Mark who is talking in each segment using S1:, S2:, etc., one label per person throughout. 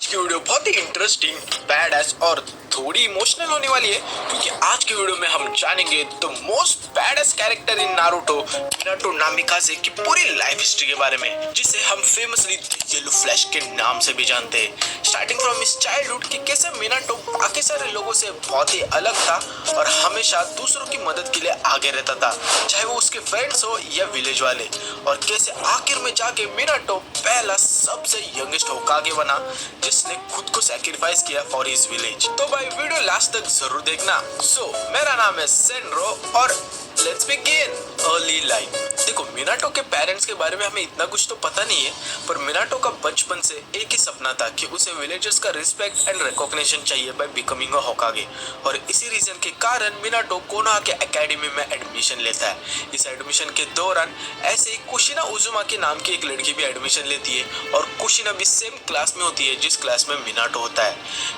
S1: की वीडियो बहुत ही interesting, badass और थोड़ी इमोशनल होने वाली है, क्योंकि आज की वीडियो में हम जानेंगे the most badass character in Naruto, Minato Namikaze की पूरी लाइफ हिस्ट्री के बारे में, जिसे हम फेमसली येलो फ्लैश के नाम से भी जानते हैं। स्टार्टिंग फ्रॉम हिज चाइल्डहुड कि कैसे मिनाटो बाकी सारे लोगों से बहुत ही अलग था और हमेशा दूसरों की मदद के लिए आगे रहता था, चाहे वो उसके फ्रेंड्स हो या विलेज वाले, और कैसे आखिर में जाके मिनाटो पहला सबसे यंगेस्ट होकागे बना जिसने खुद को सैक्रिफाइस किया फॉर हिज विलेज। तो भाई वीडियो लास्ट तक जरूर देखना। मेरा नाम है सेनरो और लेट्स बिगिन। Early life. देखो, मिनाटो के पेरेंट्स के बारे में हमें इतना कुछ तो पता नहीं है, पर मिनाटो का बचपन से एक ही सपना था कि उसे विलेजर्स का रिस्पेक्ट एंड रिकॉग्निशन चाहिए बाय बिकमिंग अ होकागे, और इसी रीजन के कारण मिनाटो कोनोहा के एकेडमी में एडमिशन लेता है। इस एडमिशन के दौरान ऐसे ही कुशिना उजुमा के नाम की एक लड़की भी एडमिशन लेती है, और कुशिना भी सेम क्लास में होती है जिस क्लास में मिनाटो होता है।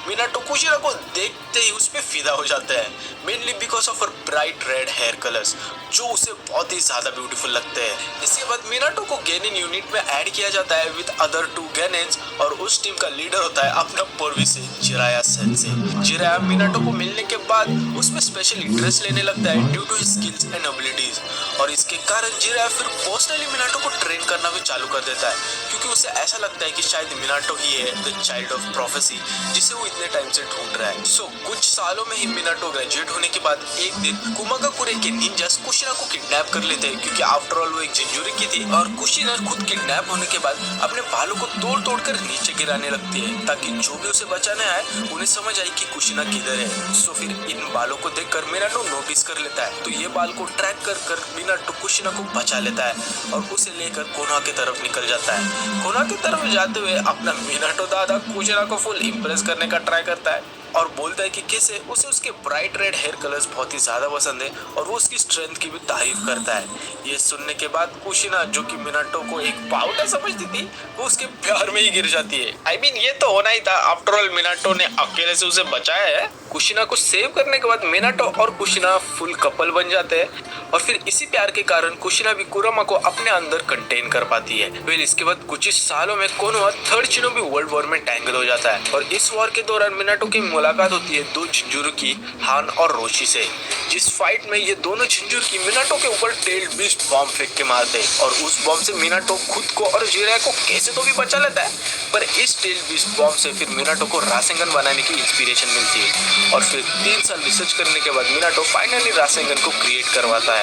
S1: मिनाटो कुशिना को देखते ही उस पर फिदा हो जाता है, mainly because of her bright red hair colours जो उसे बहुत ही ज्यादा ब्यूटीफुल लगते हैं। इसके बाद मिनाटो को गेनिन यूनिट में ऐड किया जाता है विद अदर 2 गेनिन्स, और उस टीम का लीडर होता है अपना पूर्वी से जिराया सेंसे। जिराया मिनाटो को मिलने के बाद उसमें स्पेशल इंटरेस्ट लेने लगता है due to his skills and abilities, और इसके कारण जिराया फिर पर्सनली मिनाटो को ट्रेन करना भी चालू कर देता है, क्योंकि उसे ऐसा लगता है कि शायद मिनाटो ही है द चाइल्ड ऑफ प्रोफेसी जिसे वो इतने टाइम से ढूंढ रहा है। कुछ सालों में ही मिनाटो ग्रेजुएट होने के बाद एक दिन कुमागाकुरे के निंजास कुशिना को किडनैप कर लेते हैं, क्योंकि आफ्टर ऑल वो एक जिंजुरी की थी, और कुशिना खुद किडनैप होने के बाद अपने बालों को तोड़ तोड़ कर नीचे गिराने लगती है ताकि जो भी उसे बचाने आए उन्हें समझ आए कि कुशिना किधर है। फिर इन बालों को देखकर मिनाटो नोटिस कर लेता है, तो ये बाल को ट्रैक कर कर मिनाटो कुशिना को बचा लेता है और उसे लेकर कोनोहा की तरफ निकल जाता है। कोनोहा की तरफ जाते हुए अपना मिनाटो दादा कुशिना को फुल इम्प्रेस करने का ट्राई करता है और बोलता है कि कैसे उसे उसके ब्राइट रेड हेयर कलर्स बहुत ही ज्यादा पसंद है, और वो उसकी स्ट्रेंथ की भी तारीफ करता है। ये सुनने के बाद कुशिना, जो कि मिनाटो को एक पाउडर समझती थी, वो उसके प्यार में ही गिर जाती है। I mean, ये तो होना ही था, आफ्टर ऑल मिनाटो ने अकेले से उसे बचाया है। कुशिना को सेव करने के बाद मिनाटो और कुशिना फुल कपल बन जाते हैं, और फिर इसी प्यार के कारण कुशिना भी कुरामा को अपने अंदर कंटेन कर पाती है। फिर इसके बाद कुछ ही सालों में Konoha third shinobi world war में टैंगल हो जाता है, और इस वॉर के दौरान मिनाटो की मुलाकात होती है 2 जिंजुरुकी, हान और रोशी से, जिस फाइट में ये दोनों जिंजुरुकी मिनाटो के ऊपर टेल्ड बीस्ट बॉम्ब फेंक के मारते हैं, और उस बॉम्ब से मिनाटो खुद को और जिराया को कैसे तो भी बचा लेता है, पर इस टेल्ड बीस्ट बॉम्ब से फिर मिनाटो को रासेंगन बनाने की इंस्पिरेशन मिलती है, और फिर 3 साल रिसर्च करने के बाद मिनाटो फाइनली रासेंगन को क्रिएट करवाता है।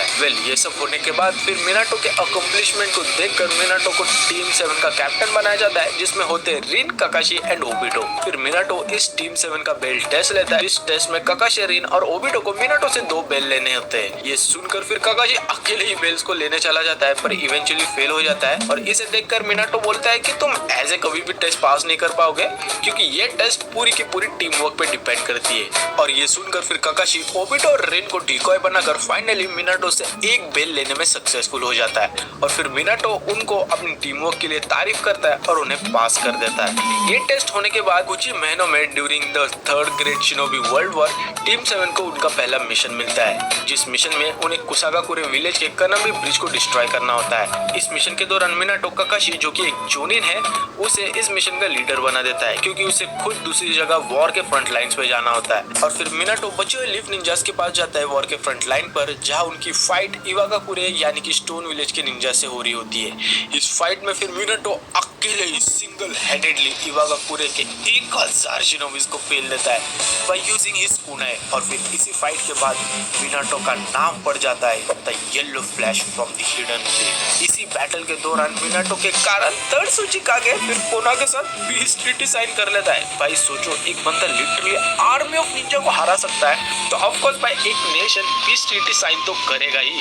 S1: ये सब होने के बाद फिर मिनाटो के अकम्प्लिशमेंट को देखकर मिनाटो को टीम 7 का कैप्टन बनाया जाता है, जिसमें होते हैं रिन, काकाशी एंड ओबिटो। फिर मिनाटो इस टीम 7 का बेल्ट टेस्ट लेता है। इस टेस्ट में काकाशी, रिन और ओबिटो को मिनाटो से 2 बेल लेने होते हैं। ये सुनकर फिर काकाशी अकेले ही बेल्स को लेने चला जाता है, पर इवेंचुअली फेल हो जाता है, और इसे देखकर मिनाटो बोलता है कि तुम ऐसे कभी भी टेस्ट पास नहीं कर पाओगे, क्योंकि ये टेस्ट पूरी की पूरी टीम वर्क पे डिपेंड करती है। और ये सुनकर फिर काकाशी ओबिटो और रिन को डिकॉय बनाकर फाइनली मिनाटो से 1 बेल लेने में सक्सेसफुल हो जाता है, और फिर मिनाटो उनको अपनी टीम वर्क के लिए तारीफ करता है और उन्हें पास कर देता है। ये टेस्ट होने के बाद कुछ ही महीनों में during the third great shinobi world war team 7 को उनका पहला मिशन मिलता है, जिस मिशन में उन्हें कुसागाकुरे विलेज के कनामी ब्रिज को डिस्ट्रॉय करना होता है। इस मिशन के दौरान मिनाटो काकाशी, जो कि एक जोनिन है, उसे इस मिशन का लीडर बना देता है, क्योंकि उसे खुद दूसरी जगह वॉर के फ्रंट लाइन्स पे जाना होता है। और फिर मिनाटो बचे हुए लीफ निंजास के पास जाता है वॉर के फ्रंट लाइन पर, जहाँ उनकी फाइट इवागाकुरे यानी कि स्टोन विलेज के निंजा से हो रही होती है। इस फाइट में फिर मिनाटो अकेले ही सिंगल हेडेडली इवागाकुरे के 1000 शिनोबीज को फेल देता है बाय यूजिंग हिज कुनाई, और फिर इसी फाइट के बाद मिनाटो का नाम पड़ जाता है the yellow flash from the hidden blade. इसी बैटल के दौरान मिनाटो के कारण थर्ड सुचिकागे फिर कोनोहा के साथ पीस ट्रीटी साइन कर लेता है। भाई सोचो, एक बंदा लिटरली आर्मी ऑफ निंजा को हरा सकता है, तो ऑफ कोर्स भाई एक नेशन पीस ट्रीटी साइन तो करेगा ही।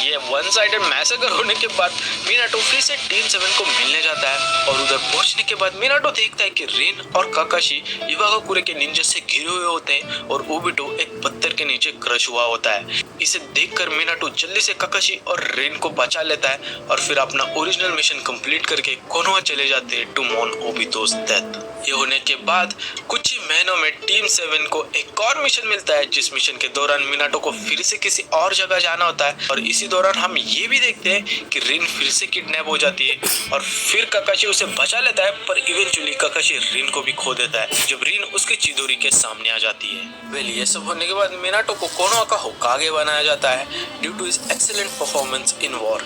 S1: ये वन साइडेड मैसेकर होने के बाद मिनाटो फिर से टीम 7 को मिलने जाता है, और उधर पहुंचने के बाद मिनाटो देखता है कि रिन और काकाशी इवागाकुरे के निंजा से घिरे हुए होते हैं, और ओबिटो एक पत्थर के नीचे क्रश हुआ होता है। इसे देखकर मिनाटो जल्दी से काकाशी और रिन को बचा लेता है, और फिर अपना ओरिजिनल मिशन कंप्लीट करके कोनोहा चले जाते हैं टू मॉर्न ओबिटो's डेथ। ये होने के बाद कुछ ही महीनों में टीम 7 को एक और मिशन मिलता है, जिस मिशन के दौरान मिनाटो को फिर से किसी और जगह जाना होता है। और इसी दौरान हम ये भी देखते हैं कि रिन फिर से किडनैप हो जाती है और फिर काकाशी उसे बचा लेता है, पर इवेंचुअली काकाशी रिन को भी खो देता है जब रिन उसके चिदोरी के सामने आ जाती है। वेल, ये सब होने के बाद मिनाटो को कोनोहा का होकागे बनाया जाता है due to his excellent performance in war,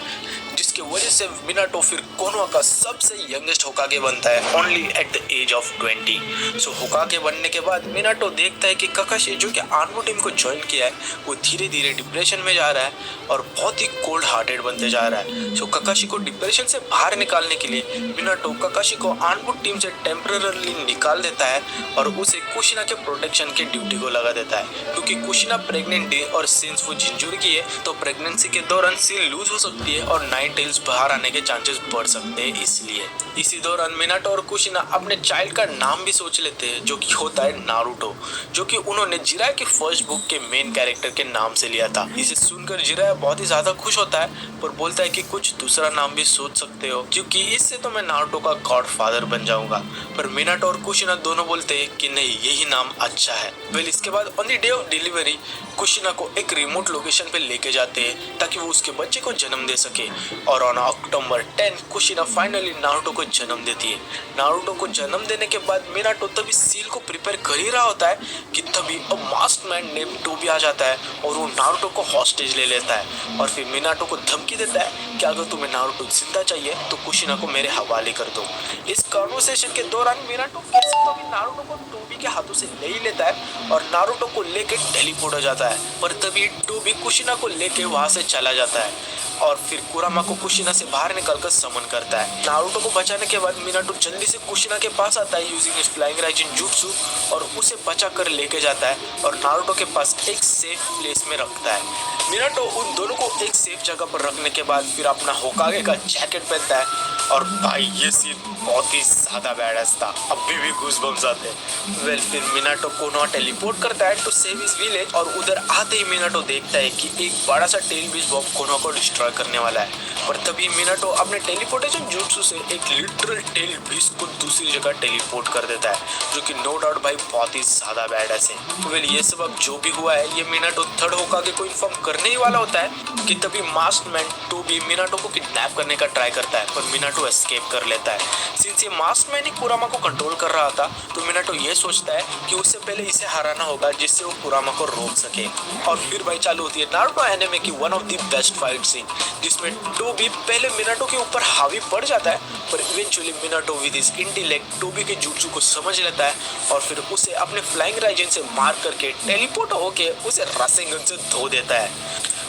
S1: जिसकी वजह से मिनाटो फिर कोनोहा का सबसे यंगेस्ट होकागे बनता है only at the age of 20। So Hokage बनने के बाद मिनाटो देखता है कि काकाशी जो कि आर्मो टीम को ज्वाइन किया है वो धीरे धीरे डिप्रेशन में जा रहा है और बहुत ही कोल्ड हार्टेड बनते जा रहा है। सो काकाशी को डिप्रेशन से बाहर निकालने के लिए मिनाटो काकाशी को आर्मो टीम से टेम्पररली निकाल देता है और उसे कुशिना के प्रोटेक्शन के ड्यूटी को लगा देता है, क्योंकि कुशिना प्रेग्नेंट है और सिंस वो जिंजूर की है तो प्रेगनेंसी के दौरान सील लूज हो सकती है और नाइन टेल्स बाहर आने के चांसेस बढ़ सकते हैं। इसलिए इसी दौरान मिनाटो और कुशिना अपने चाइल्ड का नाम भी सोच लेते हैं, जो कि होता है नारुतो, जो कि उन्होंने जिराया की फर्स्ट बुक के मेन कैरेक्टर के नाम से लिया था। इसे सुनकर जिराया बहुत ही ज्यादा खुश होता है पर बोलता है कि कुछ दूसरा नाम भी सोच सकते हो, क्योंकि इससे तो मैं नारुतो का गॉड फादर बन जाऊंगा। पर मिनाटो और कुशिना दोनों बोलते हैं कि नहीं, यही नाम अच्छा है। वेल, इसके बाद on the day of delivery कुशिना को एक रिमोट लोकेशन पे लेके जाते हैं ताकि वो उसके बच्चे को जन्म दे सके, और ऑन अक्टूबर 10 कुशिना फाइनली नारुतो को जन्म देती है। नारुतो को जन्म देने के बाद मिनाटो तभी सील को प्रिपेयर कर ही रहा होता है कि तभी मास्क मैन नेम टोबी आ जाता है और वो नारुतो को हॉस्टेज ले लेता है और फिर मिनाटो को धमकी देता है कि अगर तुम्हें नारुतो जिंदा चाहिए तो कुशिना को मेरे हवाले कर दो। इस कॉन्वर्सेशन के दौरान मिनाटो कैसे तो भी नारुतो को टोबी के हाथों से ले ही लेता है और नारुतो को लेके टेलीपोर्ट हो जाता है, पर तभी टोबी कुशिना को लेके वहां से चला जाता है और फिर कुरामा को कुशिना से बाहर निकलकर समन करता है। नारुतो को बचाने के बाद मिनाटो जल्दी से कुशिना के पास आता है यूजिंग हिज फ्लाइंग राइजिन जुत्सु और उसे बचा कर लेके जाता है और नारुतो के पास एक सेफ प्लेस में रखता है। मिनाटो उन दोनों को एक सेफ जगह पर रखने के बाद फिर अपना होकागे का जैकेट पहनता है और भाई ये सीन बहुत ही ज्यादा बैडएस था, अभी भी गूज़बम्स आते हैं। वेल, फिर मिनाटो कोनोहा टेलीपोर्ट करता है टू सेव हिज विलेज और उधर आते ही मिनाटो देखता है कि एक बड़ा सा टेल बीज बॉब कोनोहा को डिस्ट्रॉय करने वाला है, पर तभी मिनाटो अपने टेलीपोर्टेशन जुत्सु से एक लिटरल टेल बीज को दूसरी जगह टेलीपोर्ट कर देता है, जो कि नो डाउट भाई बहुत ही ज्यादा बैडएस है। वेल, ये सब अब जो भी हुआ है ये मिनाटो थर्ड होकागे को इन्फॉर्म करने ही वाला होता है कि तभी मास्क मैन टोबी मिनाटो को किडनैप करने का ट्राई करता है, पर मिनाटो एस्केप कर लेता है। सिंस ये मास्क मैन ही कुरामा को कंट्रोल कर रहा था तो मिनाटो ये सोचता है कि उससे पहले इसे हराना होगा जिससे वो कुरामा को रोक सके। और फिर भाई चालू होती है नारुतो एनिमे की one of the best fight scene, जिसमें टोबी पहले मिनाटो के ऊपर हावी पड़ जाता है, पर eventually Minato with his intellect Tobi के जुत्सु को समझ लेता है और फिर उसे अपने फ्लाइंग राइजिन से मार करके टेलीपोर्ट होके उसे रासेंगन से धो देता है।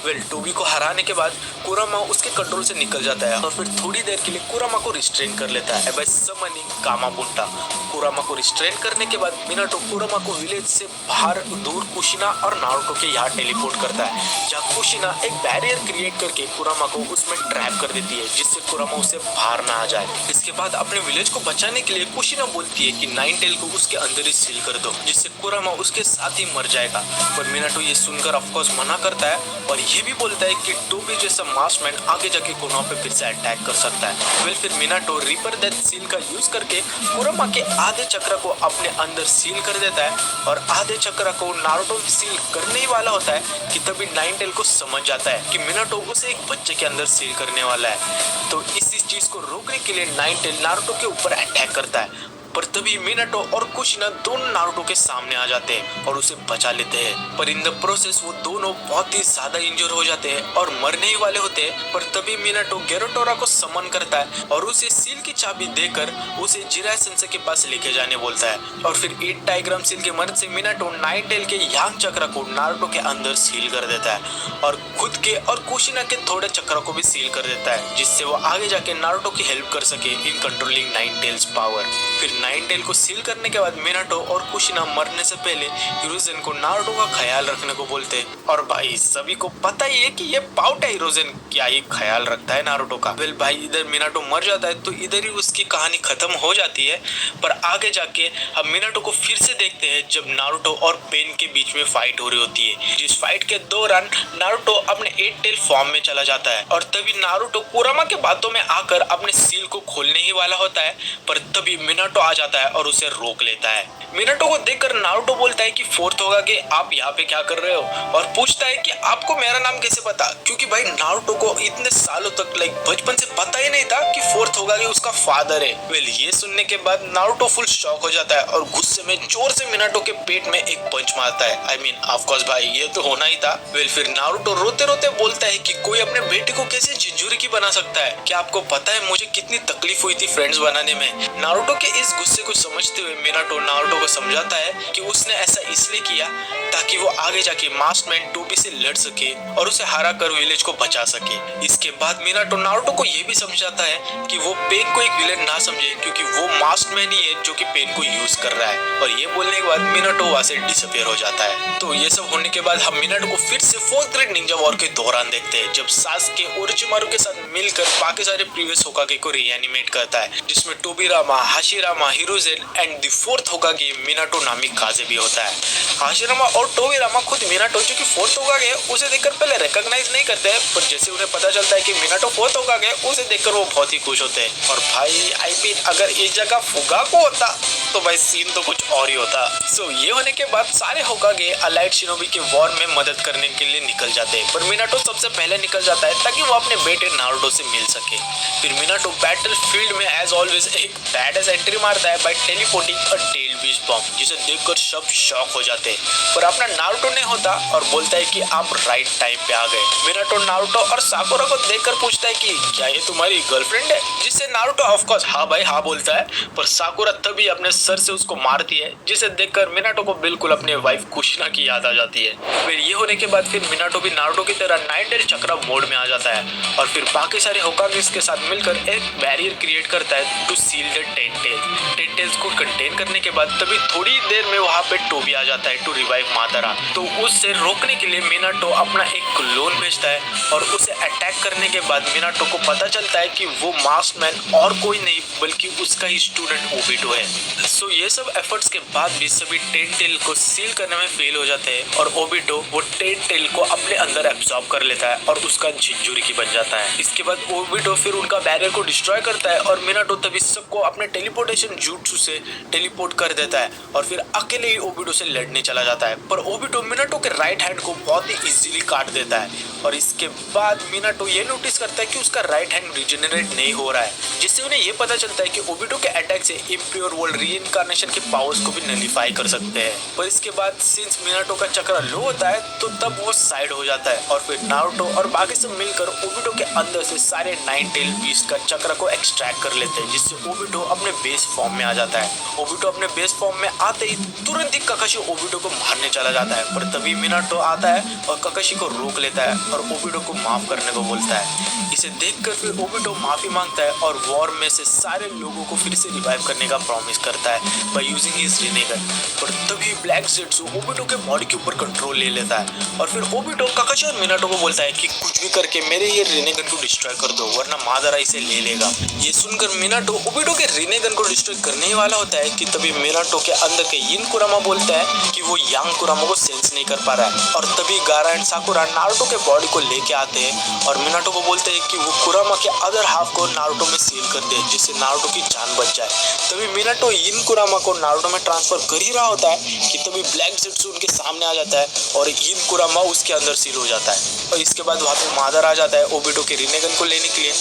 S1: वेल, टोबी को हराने के बाद कुरामा उसके कंट्रोल से निकल जाता है और फिर थोड़ी देर के लिए कुरामा को रिस्ट्रेन कर लेता है बाय समनिंग कामाबुंटा। कुरामा को रिस्ट्रेन करने के बाद मिनाटो कुरामा को विलेज से बाहर दूर कुशिना और नारुतो के यहाँ टेलीपोर्ट करता है, जहाँ कुशिना एक बैरियर क्रिएट करके कुरामा को उसमें ट्रैप कर देती है जिससे कुरामा उसे बाहर ना आ जाए। इसके बाद अपने विलेज को बचाने के लिए कुशिना बोलती है कि नाइन टेल को उसके अंदर ही सील कर दो, जिससे कुरामा उसके साथ ही मर जाएगा, पर मिनाटो ये सुनकर ऑफकोर्स मना करता है और ये भी बोलता है कि टोबी जैसा मास्कमैन आगे जाके कोनोहा पे फिर से अटैक कर सकता है। वेल, फिर मिनाटो रीपर डेथ सील का यूज करके कुरामा के आधे चक्र को अपने अंदर सील कर देता है और आधे चक्र को नारुतो सील करने ही वाला होता है कि तभी नाइन टेल को समझ जाता है कि मिनाटो उसे एक बच्चे के अंदर सील करने वाला है। तो इस चीज को रोकने के लिए नाइन टेल नारुतो के ऊपर अटैक करता है, पर तभी मिनाटो और कुशिना दोनों नारुतो के सामने आ जाते हैं और उसे बचा लेते हैं, पर इन द प्रोसेस वो दोनों बहुत ही ज्यादा इंजर हो जाते हैं और मरने ही वाले होते हैं। पर तभी मिनाटो गेरोटोरा को समन करता है और उसे सील की चाबी देकर उसे जिराया सेंसेई के पास लेके जाने बोलता है और फिर 8 टाइग्राम सील की मदद से मिनाटो नाइन टेल के यांग चक्र को नारुतो के अंदर सील कर देता है और खुद के और कुशिना के थोड़े चक्र को भी सील कर देता है, जिससे वो आगे जाके नारुतो की हेल्प कर सके in controlling nine tails power. फिर नाइन टेल को सील करने के बाद मिनाटो और कुशिना मरने से पहले हिरोजेन को नारुतो का ख्याल रखने को बोलते हैं, और भाई सभी को पता ही है कि ये पाउट है हिरोजेन क्या ही ख्याल रखता है नारुतो का। वेल भाई, इधर मिनाटो मर जाता है तो इधर ही उसकी कहानी खत्म हो जाती है, पर आगे जाके हम मिनाटो को फिर से देखते हैं जब नारुतो और पेन के बीच में फाइट हो रही होती है, जिस फाइट के दौरान नारुतो अपने 8 टेल फॉर्म में चला जाता है और तभी नारुतो कुरामा के बातों में आकर अपने सील को खोलने ही वाला होता है, पर तभी मिनाटो मिनाटो आ जाता है और उसे रोक लेता है। मिनाटो को देखकर नारुतो बोलता है कि फोर्थ होकागे आप यहाँ पे क्या कर रहे हो, और पूछता है कि आपको मेरा नाम कैसे पता, क्योंकि भाई नारुतो को इतने सालों तक बचपन से पता ही नहीं था कि फोर्थ होकागे उसका फादर है। वेल ये सुनने के बाद नारुतो फुल शॉक हो जाता है और गुस्से में जोर से मिनाटो के पेट में एक पंच मारता है। आई मीन ऑफ कोर्स भाई ये तो होना ही था। वेल फिर नारुतो रोते रोते बोलता है कि कोई अपने बेटे को कैसे जिंजुरिकी बना सकता है, क्या आपको पता है मुझे कितनी तकलीफ हुई थी फ्रेंड्स बनाने में। नारुतो के इस गुस्से को समझते हुए मिनाटो नारुतो को समझाता है कि उसने ऐसा इसलिए किया ताकि वो आगे जाके मास्कमैन टोबी से लड़ सके और उसे हरा कर विलेज को बचा सके। इसके बाद मिनाटो नारुतो को ये भी समझाता है कि वो पेन को एक विलेन ना समझे, क्योंकि वो मास्कमैन ही है जो कि पेन को यूज कर रहा है। और ये बोलने के बाद मिनाटो वहाँ से डिसअपियर हो जाता है। तो ये सब होने के बाद हम मिनाटो को फिर से 4th ग्रेड निंजा वॉर के दौरान देखते हैं, जब सासुके ओरोचिमारू के साथ मिलकर बाकी सारे प्रीवियस होकागे को रिएनिमेट करता है, जिसमें Tobirama, Hashirama, Hiruzen and the 4th Hokage Minato Namikaze भी होता है। हाशिरामा और टोबिरामा खुद मिनाटो जो कि 4th होकागे है उसे देखकर पहले रिकॉग्नाइज नहीं करते हैं, पर जैसे उन्हें पता चलता है कि मिनाटो 4th होकागे है उसे देखकर वो बहुत ही खुश होते हैं। और भाई आई मीन अगर इस जगह फुगाको होता तो भाई सीन तो कुछ और ही होता। सो ये होने के बाद सारे होकागे अलाइड शिनोबी के वॉर में मदद करने के लिए निकल जाते हैं, पर मिनाटो सबसे पहले निकल जाता है ताकि वो अपने बेटे नारुतो से मिल सके। फिर मिनाटो बैटल फील्ड में एज ऑलवेज एक बैडएस एंट्री मारता है बाय टेलीपोर्टिंग अ टेल बीच बॉम्ब, जिसे देखकर सब शॉक हो जाते हैं, पर अपना नारुतो नहीं होता और बोलता है कि आप राइट टाइम पे आ गए। मिनाटो नारुतो और साकुरा को देखकर पूछता है कि क्या ये तुम्हारी गर्लफ्रेंड है, जिससे नारुतो ऑफ कोर्स हाँ भाई हाँ बोलता है, पर साकुरा तभी अपने सर से उसको मारती है, जिसे देखकर मिनाटो को बिल्कुल अपने वाइफ कुशिना की याद आ जाती है। फिर ये होने के बाद फिर मिनाटो भी नारुतो की तरह 9 टेल चक्रा मोड में आ जाता है और फिर बाकी सारे होकागेस के साथ मिलकर एक बैरियर क्रिएट करता है टू सील द 10 टेल्स को कंटेन करने के बाद तभी थोड़ी देर में वहाँ पे टोबी आ जाता है टू रिवाइव मादारा। तो उससे रोकने के लिए मिनाटो अपना एक क्लोन भेजता है और उसे अटैक करने के बाद मिनाटो को पता चलता है कि वो मास्कमैन और कोई नहीं बल्कि उसका ही स्टूडेंट ओबिटो है। सो ये सब एफर्ट्स के बाद भी सभी 10 टेल को सील करने में फेल हो जाते हैं और ओबिटो वो 10 टेल को अपने अंदर एब्सॉर्ब कर लेता है और उसका जिंजुरिकी बन जाता है। इसके बाद ओबिटो फिर उनका बैरियर को डिस्ट्रॉय करता है और मिनाटो तभी सबको अपने टेलीपोर्टेशन jutsu से टेलीपोर्ट कर देता है और फिर अकेले ही ओबिटो से लड़ने चला जाता है, पर ओबिटो मिनाटो के राइट हैंड को बहुत ही इजीली काट देता है। और इसके बाद मिनाटो ये नोटिस करता है कि उसका राइट हैंड रिजेनरेट नहीं हो रहा है, जिससे उन्हें ये पता चलता है कि ओबिटो के अटैक से इम्प्योर वर्ल्ड रीइंकार्नेशन के पावर्स को भी नलिफाई कर सकते हैं। पर इसके बाद सिंस मिनाटो का चक्र लो होता है तो तब वो साइड हो जाता है और फिर नारुतो और बाकी सब मिलकर ओबिटो के अंदर से सारे 9 टेल बीस्ट का चक्र को एक्सट्रैक्ट कर लेते हैं, जिससे ओबिटो अपने बेस फॉर्म में आ जाता है। ओबिटो अपने बेस फॉर्म में आते ही तुरंत ही काकाशी ओबिटो को मारने चला जाता है, पर तभी मिनाटो आता है और काकाशी को रोक लेता है और ओबिटो को माफ करने को बोलता है। इसे देखकर फिर ओबिटो माफी मांगता है और वॉर में से सारे लोगों को फिर से रिवाइव करने का प्रॉमिस करता है बाय यूजिंग हिज रिनेगन। पर तभी ब्लैक ज़ेट्सु ओबिटो के बॉडी के ऊपर कंट्रोल ले लेता है और फिर ओबिटो काकाशी और मिनाटो को बोलता है कि कुछ भी करके मेरे ये रिनेगन को डिस्ट्रॉय कर दो वरना मादारा इसे ले लेगा। ये सुनकर मिनाटो ओबिटो के रिनेगन को डिस्ट्रॉय करने ही वाला होता है कि तभी मिनाटो के अंदर के यिन कुरामा बोलता है कि वो यांग कुरामा को सेंस नहीं कर पा रहा है और तभी गारा एंड साकुरा नारुतो के बॉडी को लेके आते हैं और मिनाटो को बोलते हैं कि वो कुरामा के अदर हाफ को नारुतो में सील कर दे जिससे नारुतो की जान बच जाए। तभी मिनाटो यिन कुरामा को नारुतो में ट्रांसफर कर ही रहा होता है कि तभी ब्लैक ज़ेट्सु उनके सामने आ जाता है और यिन कुरामा उसके अंदर सील हो जाता है और इसके बाद वहाँ पे मादारा आ जाता है ओबिटो के रिनेगन को लेने के लिए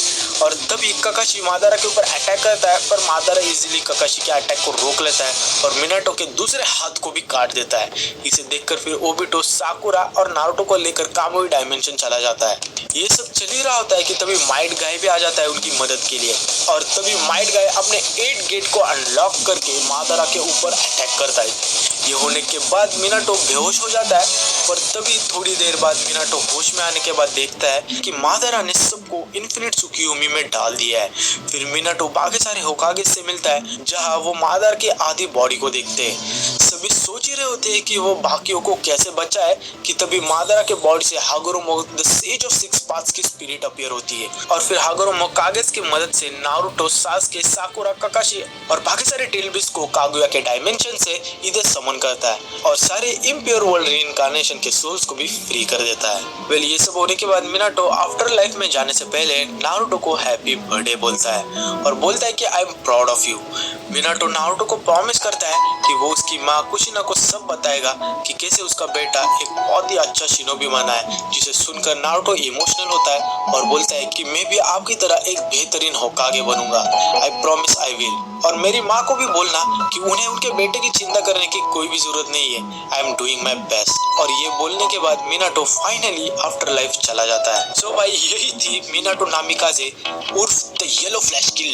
S1: और तभी काकाशी मादारा के ऊपर अटैक करता है, पर मादारा इजीली काकाशी के अटैक को रोक लेता है और मिनाटो के दूसरे हाथ को भी काट देता है। इसे देखकर फिर ओबिटो साकुरा और नारुतो को लेकर कामुई डायमेंशन चला जाता है। ये सब चल ही रहा होता है कि तभी माइट गाय भी आ जाता है उनकी मदद के लिए और तभी माइट गाय अपने 8 गेट को अनलॉक करके मादारा के ऊपर अटैक करता है। ये होने के बाद मिनाटो बेहोश हो जाता है, पर तभी थोड़ी देर बाद मिनाटो होश में आने के बाद देखता है कि मादारा ने सबको इन्फिनिट सुकियोमी में डाल दिया है। फिर मिनाटो बाकी सारे होकागे से मिलता है जहां वो मादारा की आधी बॉडी को देखते हैं। सभी सोच ही रहे होते हैं कि वो बाकियों को कैसे बचाए कि तभी मादारा के बॉडी से हागुरो द सेज ऑफ 6 पास्ट की स्पिरिट अपीयर होती है और फिर हागुरो मोकागे की मदद से नारुतो, सासुके, साकुरा, काकाशी और बाकी सारे टेलबिस को कागुया के डायमेंशन से इधर समन करता है और सारे इम्प्योर वर्ल्ड रीइंकार्नेशन के सोल्स को भी फ्री कर देता है। वेल ये सब होने के बाद मिनाटो आफ्टर लाइफ में जाने से पहले नारुतो को हैप्पी बर्थडे बोलता है और बोलता है कि I am proud of you. Minato Naruto को प्रॉमिस करता है कि वो उसकी माँ कुशिना को सब बताएगा कि कैसे उसका बेटा एक बहुत ही अच्छा शिनोबी बना है, जिसे सुनकर नारुतो इमोशनल होता है और बोलता है कि मैं भी आपकी तरह एक बेहतरीन होकागे बनूंगा। I promise I will. और मेरी माँ को भी बोलना कि उन्हें उनके बेटे की चिंता करने की कोई भी जरूरत नहीं है। I am doing my best. और ये बोलने के बाद मिनाटो फाइनली आफ्टर लाइफ चला जाता है। सो भाई यही थी मिनाटो नामिकाजे उर्फ द येलो फ्लैश की